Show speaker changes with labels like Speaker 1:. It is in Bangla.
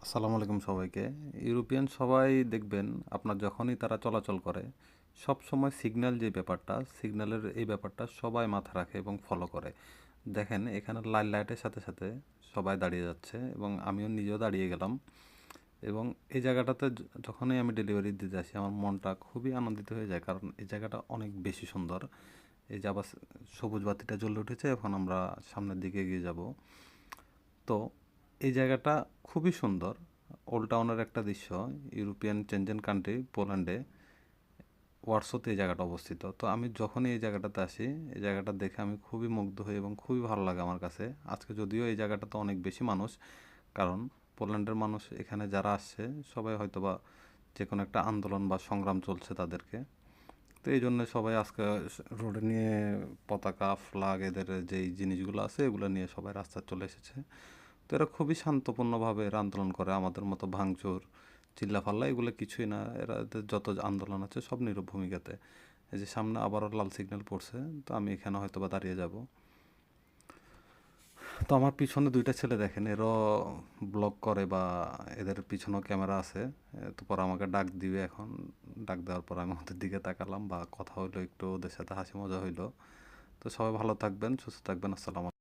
Speaker 1: আসসালামু আলাইকুম সবাইকে। ইউরোপিয়ান সবাই দেখবেন আপনার যখনই তারা চলাচল করে, সবসময় সিগন্যাল যে ব্যাপারটা, সিগন্যালের এই ব্যাপারটা সবাই মাথায় রাখে এবং ফলো করে। দেখেন এখানে লাল লাইটের সাথে সাথে সবাই দাঁড়িয়ে যাচ্ছে এবং আমিও নিজেও দাঁড়িয়ে গেলাম। এবং এই জায়গাটাতে যখনই আমি ডেলিভারি দিতে আসি আমার মনটা খুবই আনন্দিত হয়ে যায়, কারণ এই জায়গাটা অনেক বেশি সুন্দর। এই যে আবার সবুজ বাতিটা জ্বলে উঠেছে, এখন আমরা সামনের দিকে এগিয়ে যাব। তো এই জায়গাটা খুবই সুন্দর। ওল্ড টাউনের একটা দৃশ্য। ইউরোপিয়ান চেনজেন কান্ট্রি পোল্যান্ডে ওয়ারশোতে এই জায়গাটা অবস্থিত। তো আমি যখনই এই জায়গাটাতে আসি, এই জায়গাটা দেখে আমি খুবই মুগ্ধ হই এবং খুবই ভালো লাগে আমার কাছে। আজকে যদিও এই জায়গাটাতে অনেক বেশি মানুষ, কারণ পোল্যান্ডের মানুষ এখানে যারা আসছে সবাই হয়তোবা যে কোনো একটা আন্দোলন বা সংগ্রাম চলছে তাদেরকে। তো এই জন্য সবাই আজকে রোডে নিয়ে পতাকা, ফ্ল্যাগ, এদের যেই জিনিসগুলো আছে এগুলো নিয়ে সবাই রাস্তায় চলে এসেছে। তো এরা খুবই শান্তপূর্ণভাবে এরা আন্দোলন করে, আমাদের মতো ভাঙচুর, চিল্লাফাল্লা এগুলো কিছুই না। এরা এদের যত আন্দোলন আছে সব নীরব ভূমিকাতে। এই যে সামনে আবারও লাল সিগন্যাল পড়ছে, তো আমি এখানে হয়তো বা দাঁড়িয়ে যাব। তো আমার পিছনে দুইটা ছেলে দেখেন, এরও ব্লগ করে বা এদের পিছনেও ক্যামেরা আছে। তো পরে আমাকে ডাক দিবে এখন। ডাক দেওয়ার পর আমি ওদের দিকে তাকালাম বা কথা হইলো একটু, ওদের সাথে হাসি মজা হইলো। তো সবাই ভালো থাকবেন, সুস্থ থাকবেন। আসসালাম।